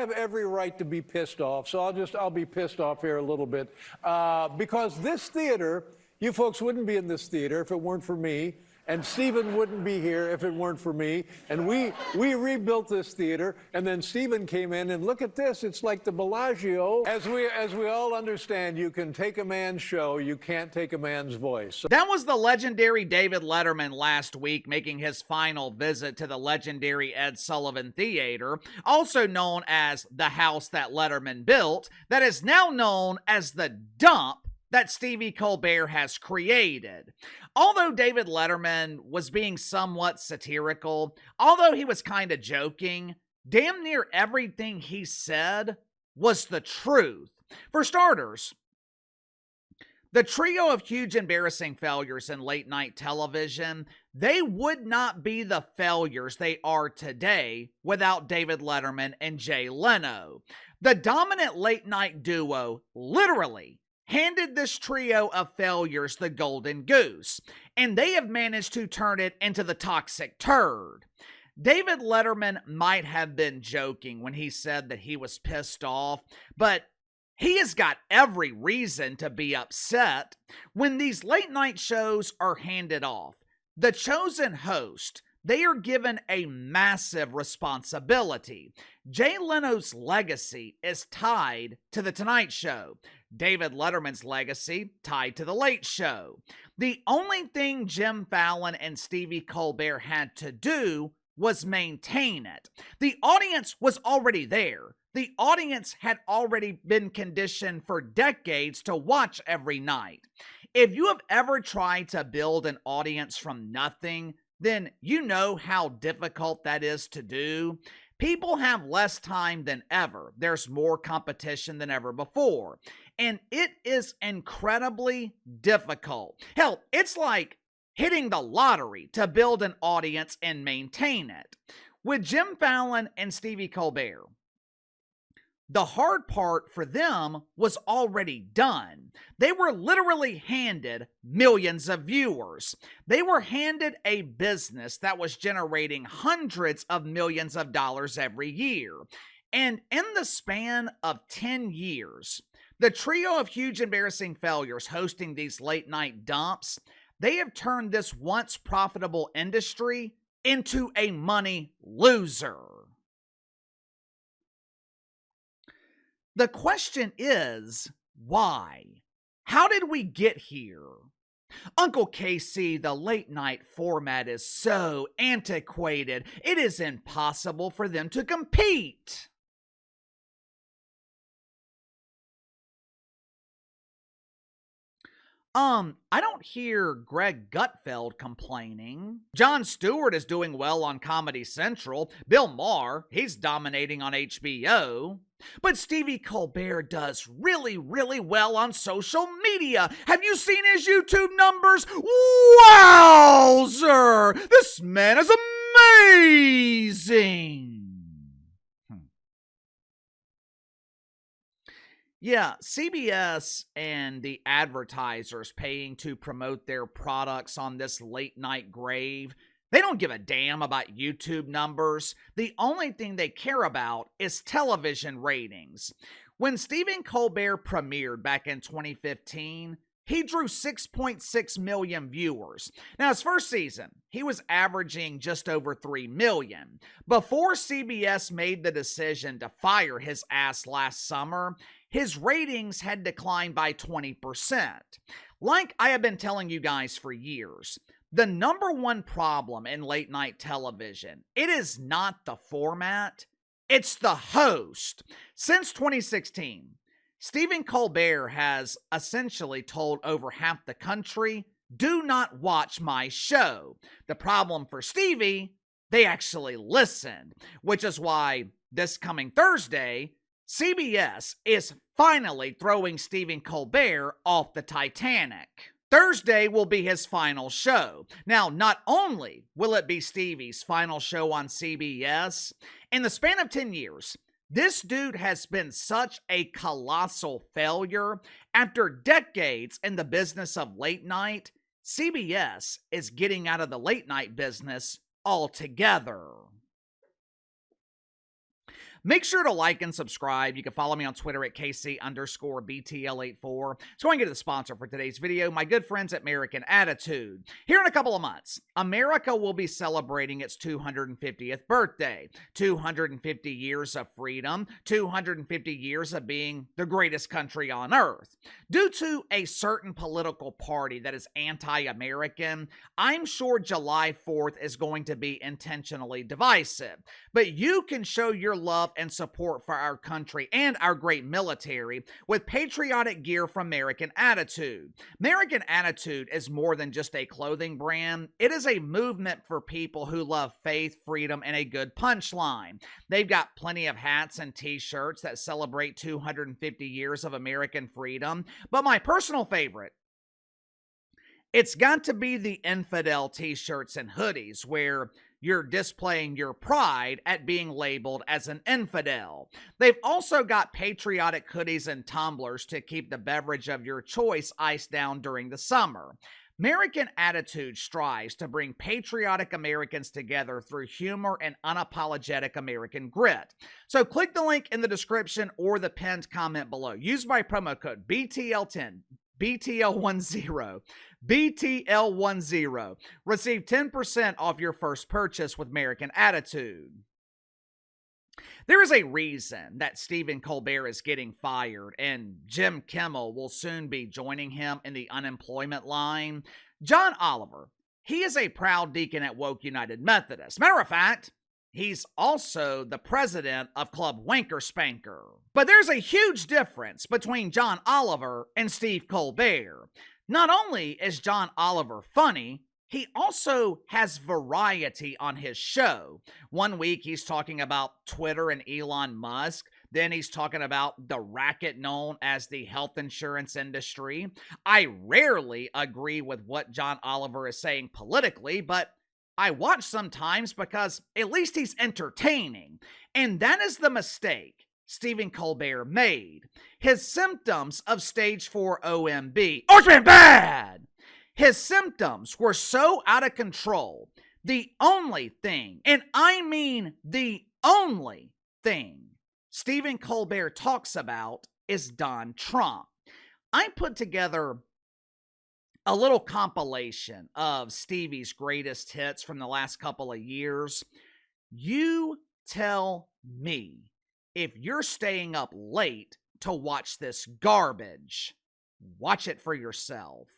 have every right to be pissed off, so I'll be pissed off here a little bit. Because this theater, you folks wouldn't be in this theater if it weren't for me. And Stephen wouldn't be here if it weren't for me. And we rebuilt this theater, and then Stephen came in, and look at this. It's like the Bellagio. As we all understand, you can take a man's show, you can't take a man's voice. That was the legendary David Letterman last week making his final visit to the legendary Ed Sullivan Theater, also known as the house that Letterman built, that is now known as the dump that Stephen Colbert has created. Although David Letterman was being somewhat satirical, although he was kind of joking, damn near everything he said was the truth. For starters, the trio of huge embarrassing failures in late night television, they would not be the failures they are today without David Letterman and Jay Leno. The dominant late night duo literally handed this trio of failures the golden goose, and they have managed to turn it into the toxic turd. David Letterman might have been joking when he said that he was pissed off, but he has got every reason to be upset. When these late night shows are handed off, the chosen host, they are given a massive responsibility. Jay Leno's legacy is tied to The Tonight Show. David Letterman's legacy tied to The Late Show. The only thing Jim Fallon and Stephen Colbert had to do was maintain it. The audience was already there. The audience had already been conditioned for decades to watch every night. If you have ever tried to build an audience from nothing, then you know how difficult that is to do. People have less time than ever. There's more competition than ever before. And it is incredibly difficult. Hell, it's like hitting the lottery to build an audience and maintain it. With Jim Fallon and Stephen Colbert, the hard part for them was already done. They were literally handed millions of viewers. They were handed a business that was generating hundreds of millions of dollars every year. And in the span of 10 years, the trio of huge embarrassing failures hosting these late night dumps, they have turned this once profitable industry into a money loser. The question is, why? How did we get here? Uncle Casey, the late night format is so antiquated, it is impossible for them to compete. I don't hear Greg Gutfeld complaining. Jon Stewart is doing well on Comedy Central. Bill Maher, he's dominating on HBO. But Stephen Colbert does really, really well on social media. Have you seen his YouTube numbers? Wowzer! This man is amazing! Yeah, CBS and the advertisers paying to promote their products on this late night grave, they don't give a damn about YouTube numbers. The only thing they care about is television ratings. When Stephen Colbert premiered back in 2015, he drew 6.6 million viewers. Now, his first season, he was averaging just over 3 million. Before CBS made the decision to fire his ass last summer, his ratings had declined by 20%. Like I have been telling you guys for years, the number one problem in late night television, it is not the format, it's the host. Since 2016, Stephen Colbert has essentially told over half the country, do not watch my show. The problem for Stevie, they actually listened, which is why this coming Thursday, CBS is finally throwing Stephen Colbert off the Titanic. Thursday will be his final show. Now, not only will it be Stevie's final show on CBS, in the span of 10 years, this dude has been such a colossal failure. After decades in the business of late night, CBS is getting out of the late night business altogether. Make sure to like and subscribe. You can follow me on Twitter at KC_BTL84. So going to the sponsor for today's video, my good friends at American Attitude. Here in a couple of months, America will be celebrating its 250th birthday. 250 years of freedom, 250 years of being the greatest country on earth. Due to a certain political party that is anti-American, I'm sure July 4th is going to be intentionally divisive. But you can show your love and support for our country and our great military with patriotic gear from American Attitude. American Attitude is more than just a clothing brand. It is a movement for people who love faith, freedom, and a good punchline. They've got plenty of hats and t-shirts that celebrate 250 years of American freedom. But my personal favorite, it's got to be the infidel t-shirts and hoodies where you're displaying your pride at being labeled as an infidel. They've also got patriotic hoodies and tumblers to keep the beverage of your choice iced down during the summer. American Attitude strives to bring patriotic Americans together through humor and unapologetic American grit. So click the link in the description or the pinned comment below. Use my promo code BTL10. BTL10. BTL10. Receive 10% off your first purchase with American Attitude. There is a reason that Stephen Colbert is getting fired and Jim Kimmel will soon be joining him in the unemployment line. John Oliver, he is a proud deacon at Woke United Methodist. Matter of fact, he's also the president of Club Wanker Spanker. But there's a huge difference between John Oliver and Steve Colbert. Not only is John Oliver funny, he also has variety on his show. One week he's talking about Twitter and Elon Musk. Then he's talking about the racket known as the health insurance industry. I rarely agree with what John Oliver is saying politically, but I watch sometimes because at least he's entertaining. And that is the mistake Stephen Colbert made. His symptoms of stage 4 OMB, oh, it's been bad! His symptoms were so out of control. The only thing, and I mean the only thing, Stephen Colbert talks about is Don Trump. I put together a little compilation of Stevie's greatest hits from the last couple of years. You tell me if you're staying up late to watch this garbage. Watch it for yourself.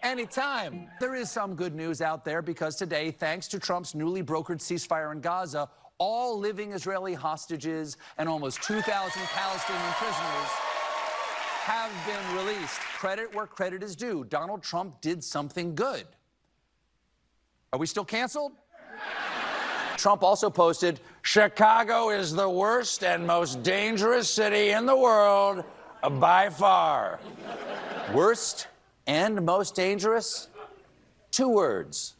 Anytime. There is some good news out there because today, thanks to Trump's newly brokered ceasefire in Gaza, all living Israeli hostages and almost 2,000 Palestinian prisoners have been released. Credit where credit is due. Donald Trump did something good. Are we still canceled? Trump also posted, "Chicago is the worst and most dangerous city in the world by far." Worst and most dangerous? 2 words.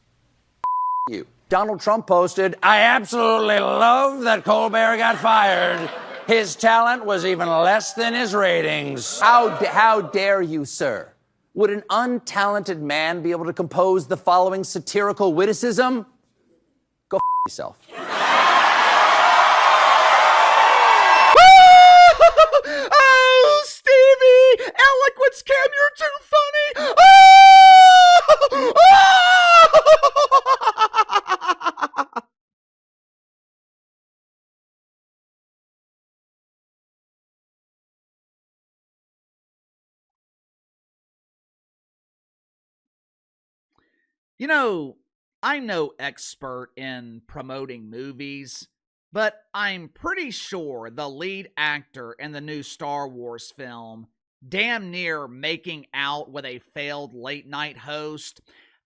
You. Donald Trump posted, "I absolutely love that Colbert got fired. His talent was even less than his ratings." How dare you, sir? Would an untalented man be able to compose the following satirical witticism? Go yourself. Oh, Stevie! Eloquent scam, you're too funny! Oh! You know, I'm no expert in promoting movies, but I'm pretty sure the lead actor in the new Star Wars film damn near making out with a failed late night host.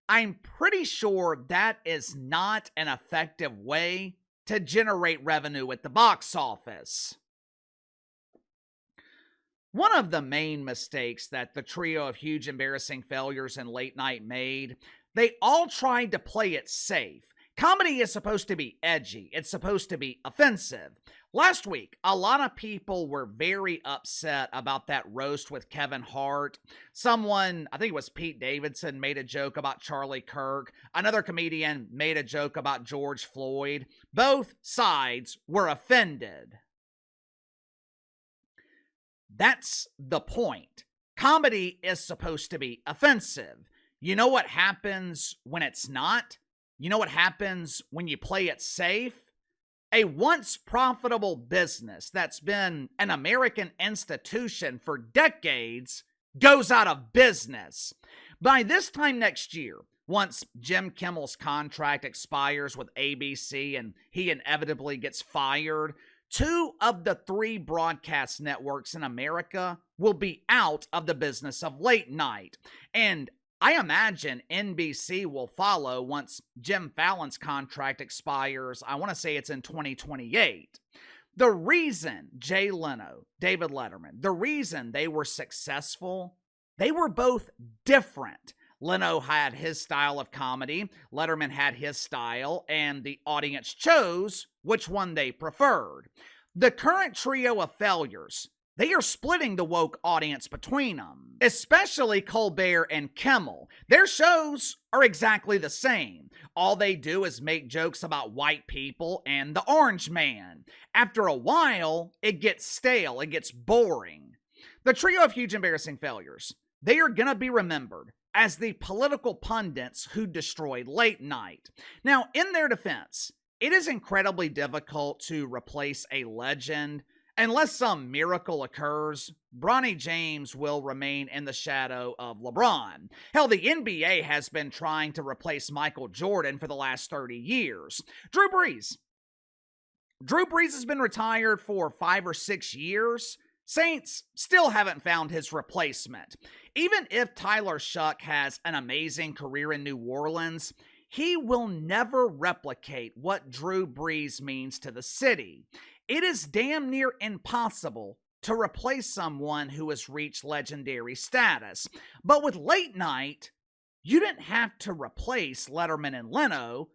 I'm pretty sure that is not an effective way to generate revenue at the box office. One of the main mistakes that the trio of huge embarrassing failures in late night made, they all tried to play it safe, Comedy is supposed to be edgy. It's supposed to be offensive. Last week, a lot of people were very upset about that roast with Kevin Hart. Someone, I think it was Pete Davidson, made a joke about Charlie Kirk. Another comedian made a joke about George Floyd. Both sides were offended. That's the point. Comedy is supposed to be offensive. You know what happens when it's not? You know what happens when you play it safe? A once profitable business that's been an American institution for decades goes out of business. By this time next year, once Jim Kimmel's contract expires with ABC and he inevitably gets fired, 2 of the 3 broadcast networks in America will be out of the business of late night. And I imagine NBC will follow once Jim Fallon's contract expires. I want to say it's in 2028. The reason Jay Leno, David Letterman, the reason they were successful, they were both different. Leno had his style of comedy, Letterman had his style, and the audience chose which one they preferred. The current trio of failures, they are splitting the woke audience between them, especially Colbert and Kimmel. Their shows are exactly the same. All they do is make jokes about white people and the orange man. After a while, it gets stale, it gets boring. The trio of huge embarrassing failures, they are going to be remembered as the political pundits who destroyed late night. Now, in their defense, it is incredibly difficult to replace a legend. Unless some miracle occurs, Bronny James will remain in the shadow of LeBron. Hell, the NBA has been trying to replace Michael Jordan for the last 30 years. Drew Brees has been retired for 5 or 6 years. Saints still haven't found his replacement. Even if Tyler Shuck has an amazing career in New Orleans, he will never replicate what Drew Brees means to the city. It is damn near impossible to replace someone who has reached legendary status. But with late night, you didn't have to replace Letterman and Leno.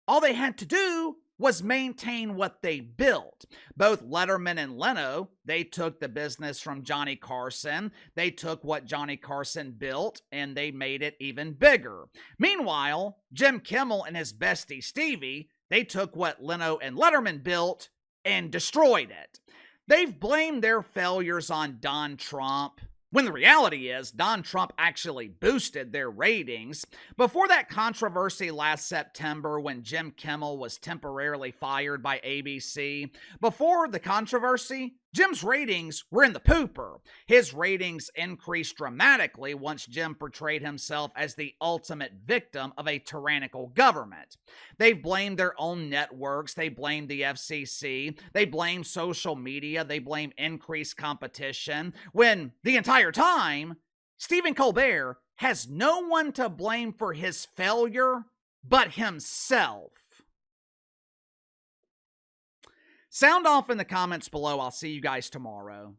All they had to do was maintain what they built. Both Letterman and Leno, they took the business from Johnny Carson. They took what Johnny Carson built and they made it even bigger. Meanwhile, Jim Kimmel and his bestie Stevie, they took what Leno and Letterman built and destroyed it. They've blamed their failures on Don Trump, when the reality is Don Trump actually boosted their ratings. Before that controversy last September when Jim Kimmel was temporarily fired by ABC, before the controversy, Jim's ratings were in the pooper. His ratings increased dramatically once Jim portrayed himself as the ultimate victim of a tyrannical government. They've blamed their own networks, they blame the FCC, they blame social media, they blame increased competition, when the entire time, Stephen Colbert has no one to blame for his failure but himself. Sound off in the comments below. I'll see you guys tomorrow.